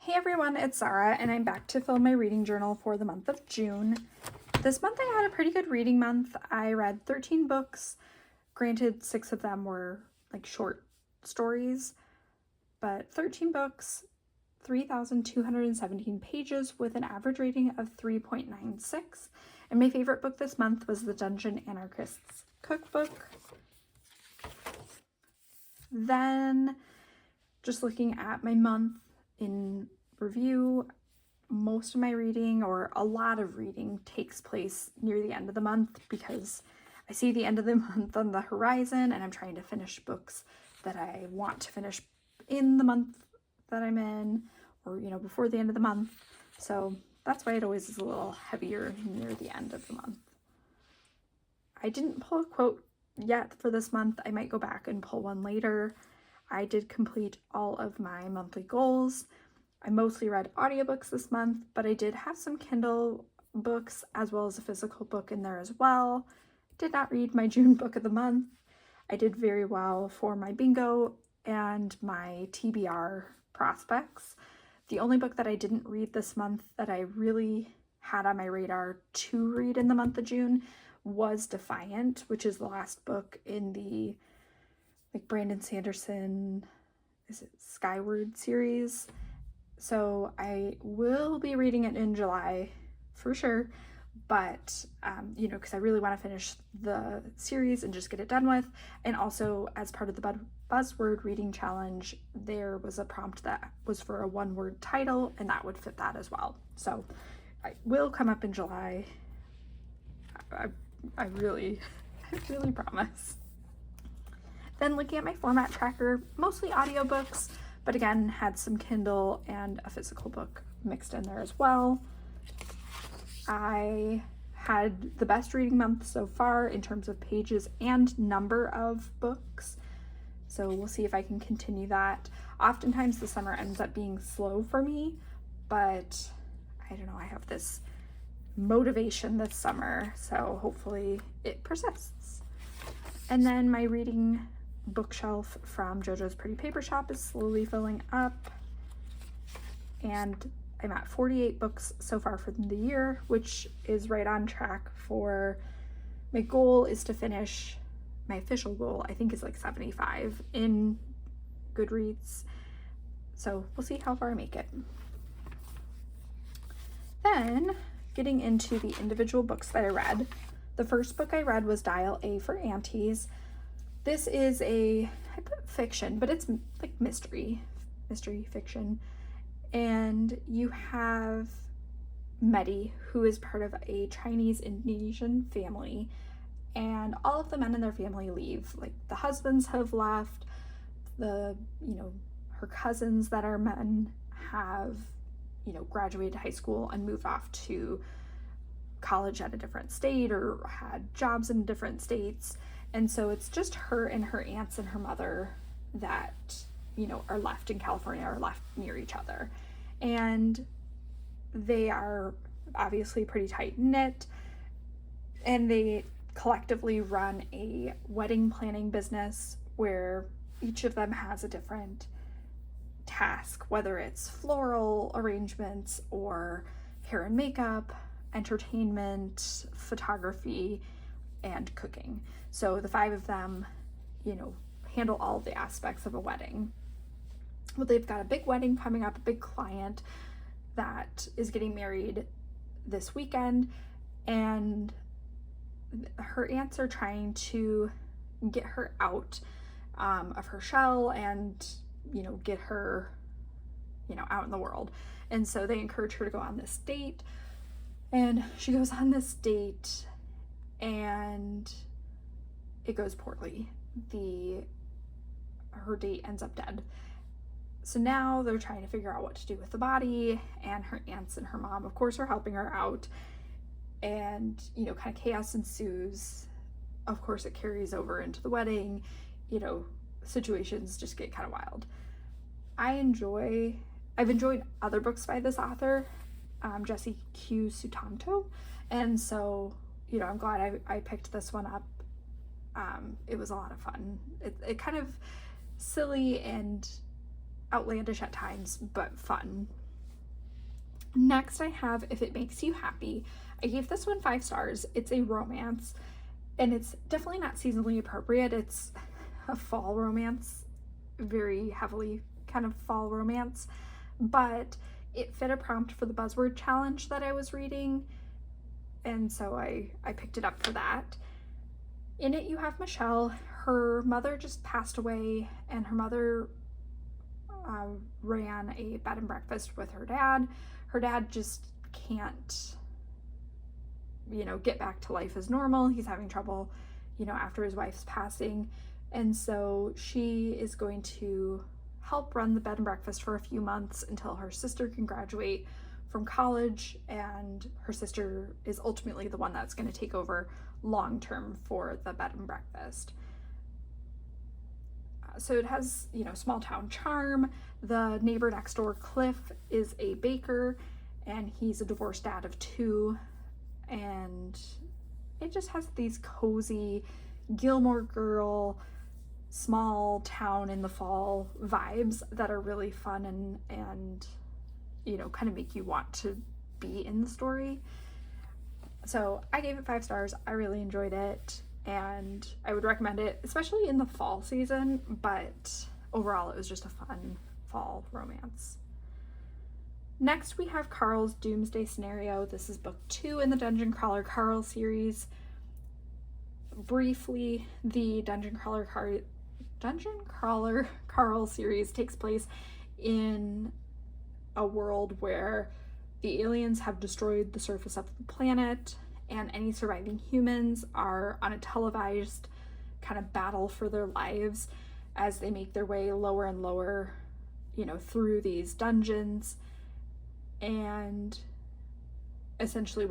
Hey everyone, it's Sarah, and I'm back to fill my reading journal for the month of June. This month I had a pretty good reading month. I read 13 books. Granted, 6 of them were like short stories, but 13 books, 3,217 pages with an average rating of 3.96. And my favorite book this month was The Dungeon Anarchist's Cookbook. Then, just looking at my month in review, most of my reading, or a lot of reading, takes place near the end of the month because I see the end of the month on the horizon and I'm trying to finish books that I want to finish in the month that I'm in, or before the end of the month. So that's why it always is a little heavier near the end of the month. I didn't pull a quote yet for this month. I might go back and pull one later. I did complete all of my monthly goals. I mostly read audiobooks this month, but I did have some Kindle books as well as a physical book in there as well. Did not read my June book of the month. I did very well for my bingo and my TBR prospects. The only book that I didn't read this month that I really had on my radar to read in the month of June was Defiant, which is the last book in the Brandon Sanderson, is it Skyward series? So I will be reading it in July for sure, but because I really want to finish the series and just get it done with. And also, as part of the Buzzword reading challenge, there was a prompt that was for a one-word title, and that would fit that as well. So I will come up in July. I really promise. Then looking at my format tracker, mostly audiobooks, but again, had some Kindle and a physical book mixed in there as well. I had the best reading month so far in terms of pages and number of books. So we'll see if I can continue that. Oftentimes the summer ends up being slow for me, but I don't know, I have this motivation this summer, so hopefully it persists. And then my reading bookshelf from JoJo's Pretty Paper Shop is slowly filling up, and I'm at 48 books so far for the year, which is right on track for my goal is to finish. My official goal I think is like 75 in Goodreads, so we'll see how far I make it. Then getting into the individual books that I read, the first book I read was Dial A for Aunties. This is I put fiction, but it's like mystery fiction. And you have Medi, who is part of a Chinese Indonesian family, and all of the men in their family leave. Like the husbands have left, her cousins that are men have, graduated high school and moved off to college at a different state or had jobs in different states. And so it's just her and her aunts and her mother that, are left in California, or left near each other. And they are obviously pretty tight knit, and they collectively run a wedding planning business where each of them has a different task, whether it's floral arrangements or hair and makeup, entertainment, photography, and cooking. So the 5 of them, handle all the aspects of a wedding. Well, they've got a big wedding coming up, a big client that is getting married this weekend, and her aunts are trying to get her out of her shell and, get her, out in the world. And so they encourage her to go on this date, and she goes on this date and it goes poorly. Her date ends up dead. So now they're trying to figure out what to do with the body, and her aunts and her mom, of course, are helping her out, and, kind of chaos ensues. Of course, it carries over into the wedding, situations just get kind of wild. I've enjoyed other books by this author, Jessie Q. Sutanto, and so, I'm glad I picked this one up. It was a lot of fun. It kind of silly and outlandish at times, but fun. Next, I have If It Makes You Happy. I gave this one 5 stars. It's a romance, and it's definitely not seasonally appropriate. It's a fall romance, very heavily kind of fall romance, but it fit a prompt for the buzzword challenge that I was reading, and so I picked it up for that. In it, you have Michelle. Her mother just passed away, and her mother ran a bed and breakfast with her dad. Her dad just can't, get back to life as normal. He's having trouble, after his wife's passing. And so she is going to help run the bed and breakfast for a few months until her sister can graduate from college, and her sister is ultimately the one that's going to take over long term for the bed and breakfast. So it has, small town charm. The neighbor next door, Cliff, is a baker, and he's a divorced dad of 2, and it just has these cozy Gilmore Girl, small town in the fall vibes that are really fun and kind of make you want to be in the story. So I gave it 5 stars. I really enjoyed it, and I would recommend it, especially in the fall season, but overall it was just a fun fall romance. Next, we have Carl's Doomsday Scenario. This is book 2 in the Dungeon Crawler Carl series. Briefly, the Dungeon Crawler Carl series takes place in a world where the aliens have destroyed the surface of the planet, and any surviving humans are on a televised kind of battle for their lives as they make their way lower and lower, through these dungeons. And essentially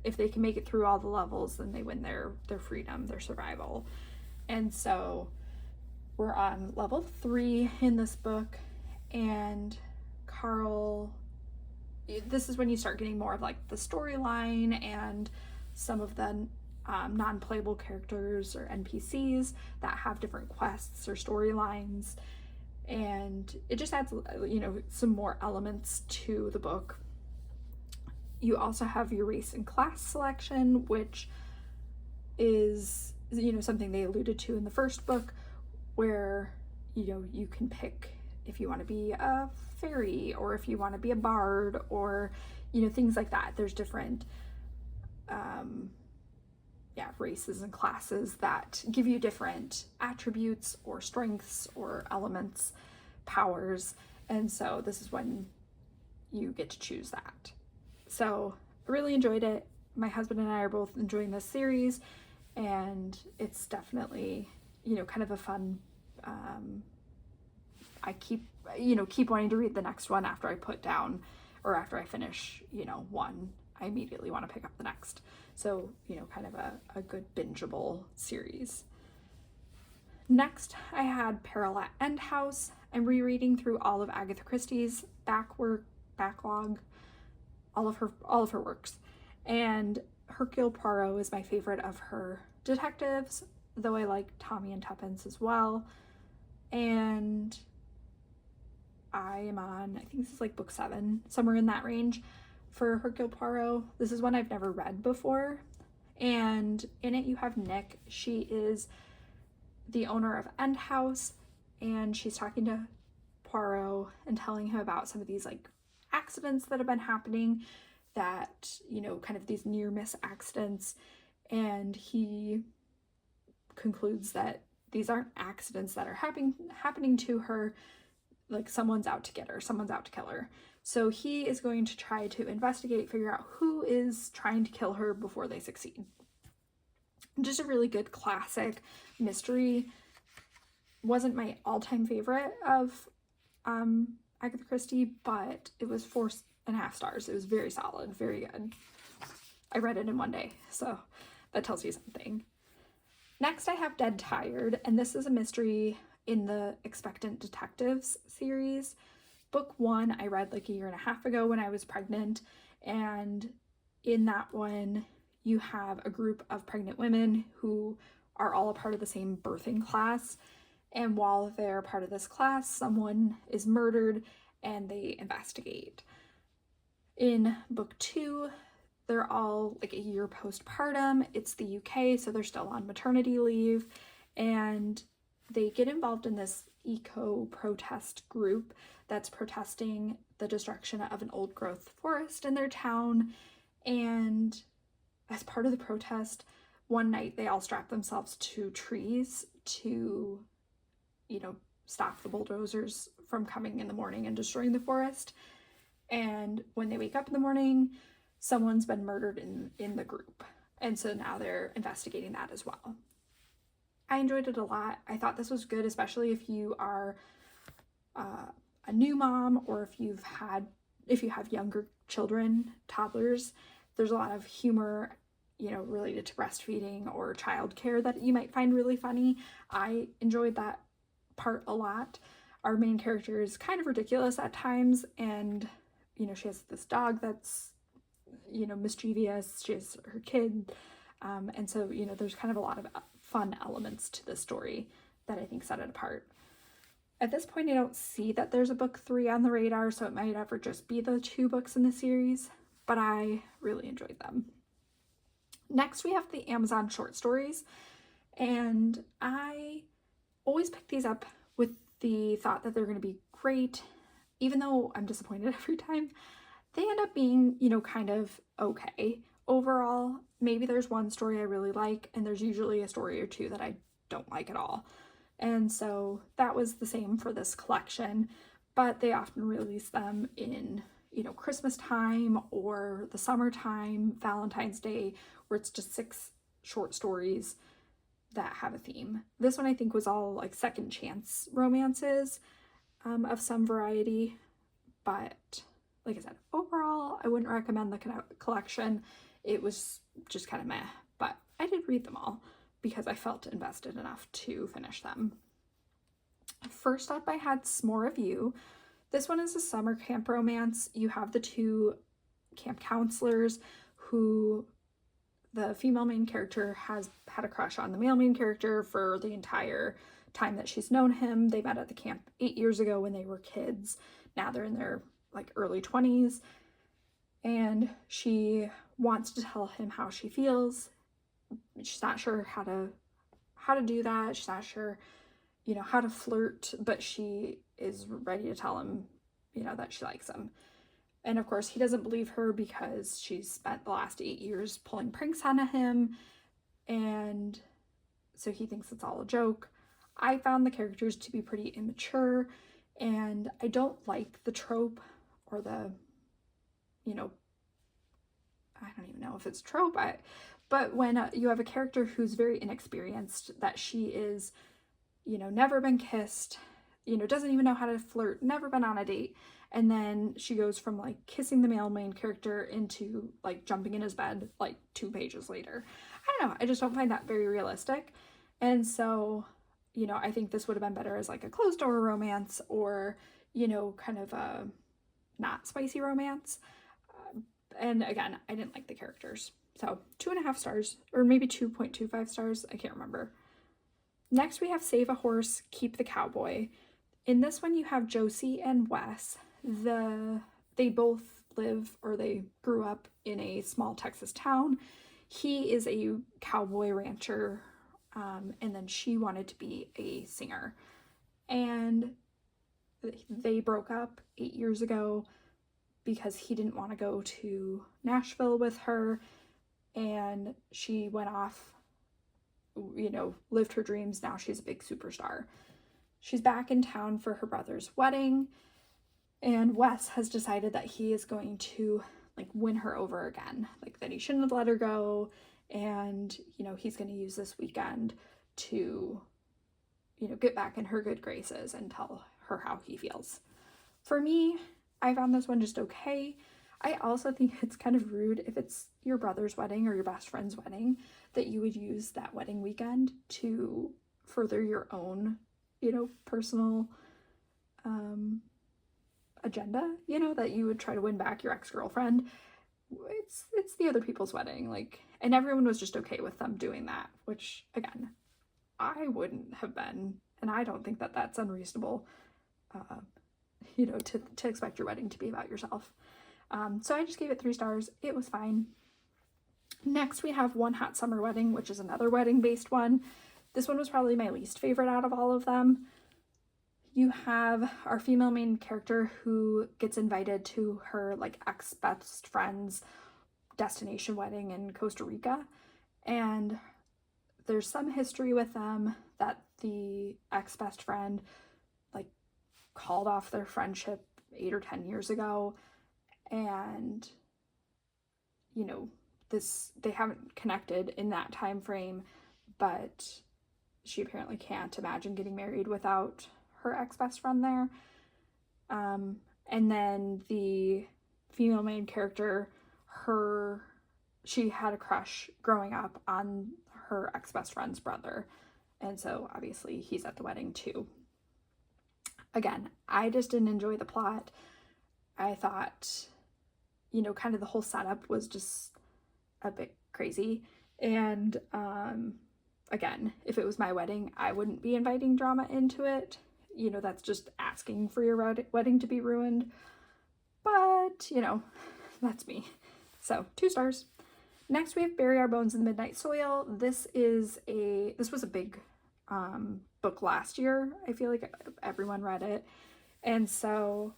if they can make it through all the levels, then they win their freedom, their survival. And so we're on level 3 in this book, and Carl, this is when you start getting more of like the storyline and some of the non-playable characters or NPCs that have different quests or storylines, and it just adds some more elements to the book. You also have your race and class selection, which is something they alluded to in the first book, where you can pick if you want to be a fairy or if you want to be a bard, or things like that. There's different races and classes that give you different attributes or strengths or elements, powers, and so this is when you get to choose that. So I really enjoyed it. My husband and I are both enjoying this series, and it's definitely kind of a fun, I keep wanting to read the next one after I put down, or after I finish one, I immediately want to pick up the next. So kind of a good bingeable series. Next, I had Peril at End House. I'm rereading through all of Agatha Christie's backlog, all of her works, and Hercule Poirot is my favorite of her detectives, though I like Tommy and Tuppence as well. And I am on, I think this is like book 7, somewhere in that range for Hercule Poirot. This is one I've never read before, and in it you have Nick. She is the owner of End House, and she's talking to Poirot and telling him about some of these like accidents that have been happening, that kind of these near miss accidents, and he concludes that these aren't accidents that are happening to her, like someone's out to get her, someone's out to kill her. So he is going to try to investigate, figure out who is trying to kill her before they succeed. Just a really good classic mystery. Wasn't my all-time favorite of Agatha Christie, but it was 4.5 stars. It was very solid, very good. I read it in one day, so that tells you something. Next, I have Dead Tired, and this is a mystery in the Expectant Detectives series. Book 1 I read like a year and a half ago when I was pregnant, and in that one you have a group of pregnant women who are all a part of the same birthing class, and while they're part of this class, someone is murdered and they investigate. In book 2, they're all like a year postpartum. It's the UK, so they're still on maternity leave, and they get involved in this eco-protest group that's protesting the destruction of an old-growth forest in their town. And as part of the protest, one night they all strap themselves to trees to, stop the bulldozers from coming in the morning and destroying the forest. And when they wake up in the morning, someone's been murdered in the group. And so now they're investigating that as well. I enjoyed it a lot. I thought this was good, especially if you are a new mom, or if you have younger children, toddlers. There's a lot of humor, related to breastfeeding or childcare that you might find really funny. I enjoyed that part a lot. Our main character is kind of ridiculous at times, and she has this dog that's mischievous. She has her kid, and so there's kind of a lot of fun elements to this story that I think set it apart. At this point, I don't see that there's a book 3 on the radar, so it might ever just be the 2 books in the series, but I really enjoyed them. Next, we have the Amazon short stories, and I always pick these up with the thought that they're going to be great. Even though I'm disappointed every time, they end up being, kind of okay overall. Maybe there's one story I really like, and there's usually a story or 2 that I don't like at all. And so that was the same for this collection, but they often release them in, Christmas time or the summertime, Valentine's Day, where it's just 6 short stories that have a theme. This one I think was all like second chance romances of some variety, but like I said, overall, I wouldn't recommend the collection. It was just kind of meh, but I did read them all because I felt invested enough to finish them. First up, I had S'more of You. This one is a summer camp romance. You have the 2 camp counselors who the female main character has had a crush on the male main character for the entire time that she's known him. They met at the camp 8 years ago when they were kids. Now they're in their early 20s, and she wants to tell him how she feels. She's not sure how to do that. She's not sure, how to flirt, but she is ready to tell him, that she likes him. And of course, he doesn't believe her because she's spent the last 8 years pulling pranks on him, and so he thinks it's all a joke. I found the characters to be pretty immature, and I don't like the trope or the, I don't even know if it's trope, but when you have a character who's very inexperienced, that she is, never been kissed, doesn't even know how to flirt, never been on a date, and then she goes from kissing the male main character into jumping in his bed 2 pages later. I don't know, I just don't find that very realistic. And so, I think this would have been better as a closed door romance, or, kind of a not spicy romance. And again, I didn't like the characters. So 2.5 stars, or maybe 2.25 stars, I can't remember. Next, we have Save a Horse, Keep the Cowboy. In this one, you have Josie and Wes. They both live, or they grew up in a small Texas town. He is a cowboy rancher, and then she wanted to be a singer. And they broke up 8 years ago because he didn't want to go to Nashville with her, and she went off, lived her dreams. Now she's a big superstar. She's back in town for her brother's wedding, and Wes has decided that he is going to win her over again, that he shouldn't have let her go, and he's going to use this weekend to get back in her good graces and tell her how he feels. For me, I found this one just okay. I also think it's kind of rude if it's your brother's wedding or your best friend's wedding that you would use that wedding weekend to further your own, personal agenda, that you would try to win back your ex-girlfriend. It's the other people's wedding, and everyone was just okay with them doing that, which again, I wouldn't have been, and I don't think that that's unreasonable, to expect your wedding to be about yourself. So I just gave it 3 stars. It was fine. Next, we have One Hot Summer Wedding, which is another wedding-based one. This one was probably my least favorite out of all of them. You have our female main character who gets invited to her like ex-best friend's destination wedding in Costa Rica, and there's some history with them that the ex-best friend like called off their friendship 8 or 10 years ago, and you know, they haven't connected in that time frame, but she apparently can't imagine getting married without her ex-best friend there. And then the female main character, she had a crush growing up on her ex-best friend's brother, and so obviously he's at the wedding too. Again, I just didn't enjoy the plot. I thought, you know, kind of the whole setup was just a bit crazy, and again, if it was my wedding, I wouldn't be inviting drama into it. You know, that's just asking for your wedding to be ruined, but you know, that's me. So 2 stars. Next, we have Bury Our Bones in the Midnight Soil. This was a big book last year. I feel like everyone read it, and so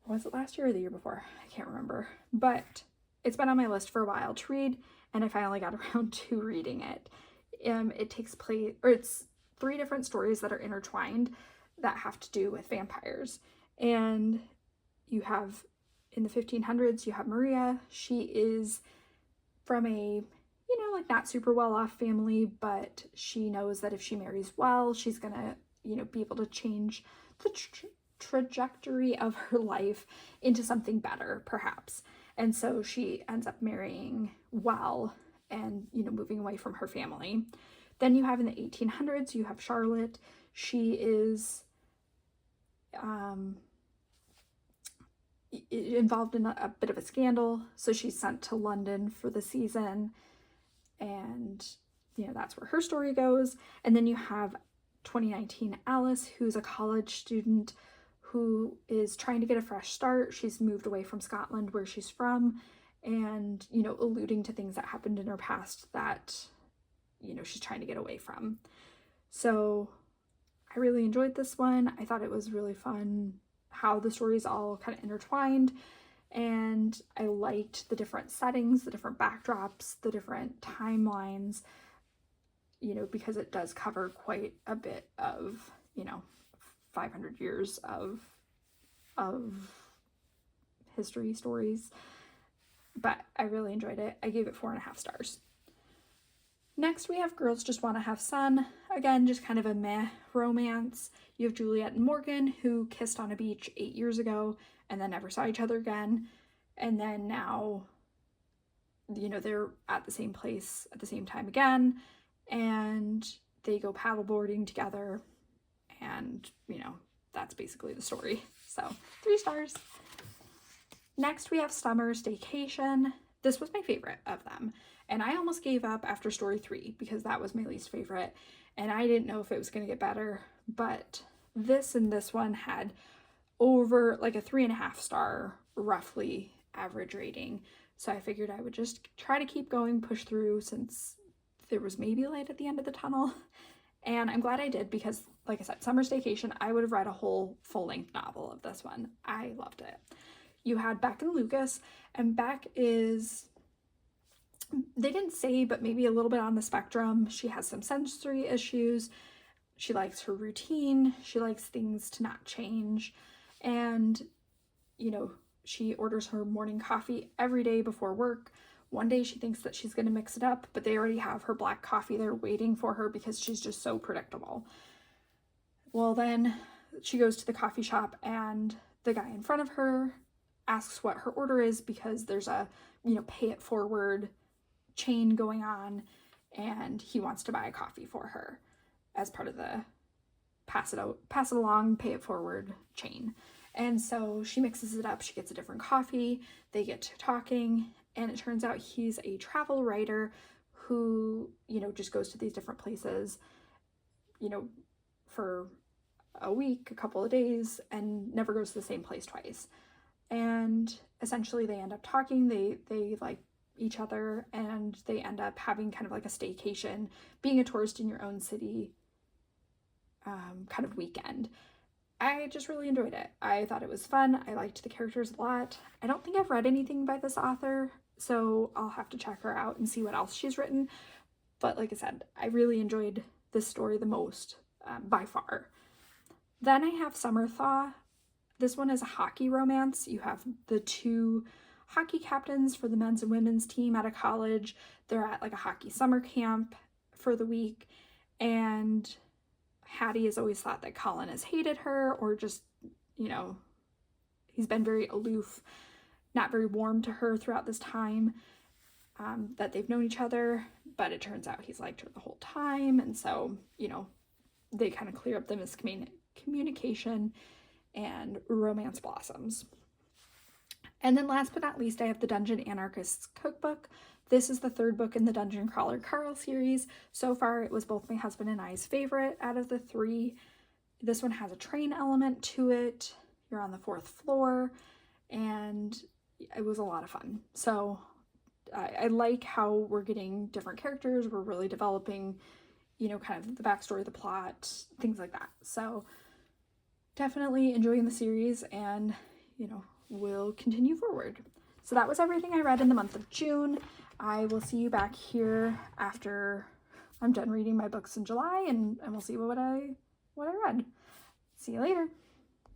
was it last year or the year before? I can't remember, but it's been on my list for a while to read, and I finally got around to reading it. It takes place, or it's 3 different stories that are intertwined that have to do with vampires. And you have, in the 1500s, you have Maria. She is from a, you know, like not super well-off family, but she knows that if she marries well, she's gonna, you know, be able to change the trajectory of her life into something better, perhaps. And so she ends up marrying well and, you know, moving away from her family. Then you have in the 1800s, you have Charlotte. She is involved in a bit of a scandal, so she's sent to London for the season, and you know, that's where her story goes. And then you have 2019 Alice, who's a college student who is trying to get a fresh start. She's moved away from Scotland, where she's from, and, you know, alluding to things that happened in her past that, you know, she's trying to get away from. So I really enjoyed this one. I thought it was really fun how the stories all kind of intertwined, and I liked the different settings, the different backdrops, the different timelines, you know, because it does cover quite a bit of, you know, 500 years of history stories. But I really enjoyed it. I gave it 4.5 stars. Next, we have Girls Just Want to Have Sun. Again, just kind of a meh romance. You have Juliet and Morgan, who kissed on a beach 8 years ago and then never saw each other again. And then now, you know, they're at the same place at the same time again, and they go paddleboarding together, and, you know, that's basically the story. So 3 stars. Next, we have Summer Staycation. This was my favorite of them, and I almost gave up after story 3 because that was my least favorite, and I didn't know if it was going to get better, but this and this one had over like a 3.5 star roughly average rating. So I figured I would just try to keep going, push through, since there was maybe light at the end of the tunnel. And I'm glad I did, because like I said, Summer Staycation, I would have read a whole full-length novel of this one. I loved it. You had Beck and Lucas, and Beck is, they didn't say, but maybe a little bit on the spectrum. She has some sensory issues. She likes her routine. She likes things to not change. And, you know, she orders her morning coffee every day before work. One day she thinks that she's going to mix it up, but they already have her black coffee there waiting for her because she's just so predictable. Well, then she goes to the coffee shop, and the guy in front of her asks what her order is, because there's a, you know, pay it forward chain going on, and he wants to buy a coffee for her as part of the pass it along, pay it forward chain. And so she mixes it up. She gets a different coffee. They get to talking, and it turns out he's a travel writer who, you know, just goes to these different places, you know, for a week, a couple of days, and never goes to the same place twice. and essentially they end up talking. They like each other, and they end up having kind of like a staycation, being a tourist in your own city kind of weekend. I just really enjoyed it. I thought it was fun. I liked the characters a lot. I don't think I've read anything by this author, so I'll have to check her out and see what else she's written. But like I said, I really enjoyed this story the most by far. Then I have Summer Thaw. This one is a hockey romance. You have the two hockey captains for the men's and women's team at a college. They're at like a hockey summer camp for the week, and Hattie has always thought that Colin has hated her, or just, you know, he's been very aloof, not very warm to her throughout this time that they've known each other, but it turns out he's liked her the whole time, and so, you know, they kind of clear up the miscommunication and romance blossoms. And then last but not least, I have the Dungeon Anarchist's Cookbook. This is the third book in the Dungeon Crawler Carl series. So far, it was both my husband and I's favorite out of the three. This one has a train element to it. You're on the 4th floor, and it was a lot of fun. So I like how we're getting different characters. We're really developing, you know, kind of the backstory, the plot, things like that. So definitely enjoying the series, and, you know, we'll continue forward. So that was everything I read in the month of June. I will see you back here after I'm done reading my books in July, and we'll see what I read. See you later.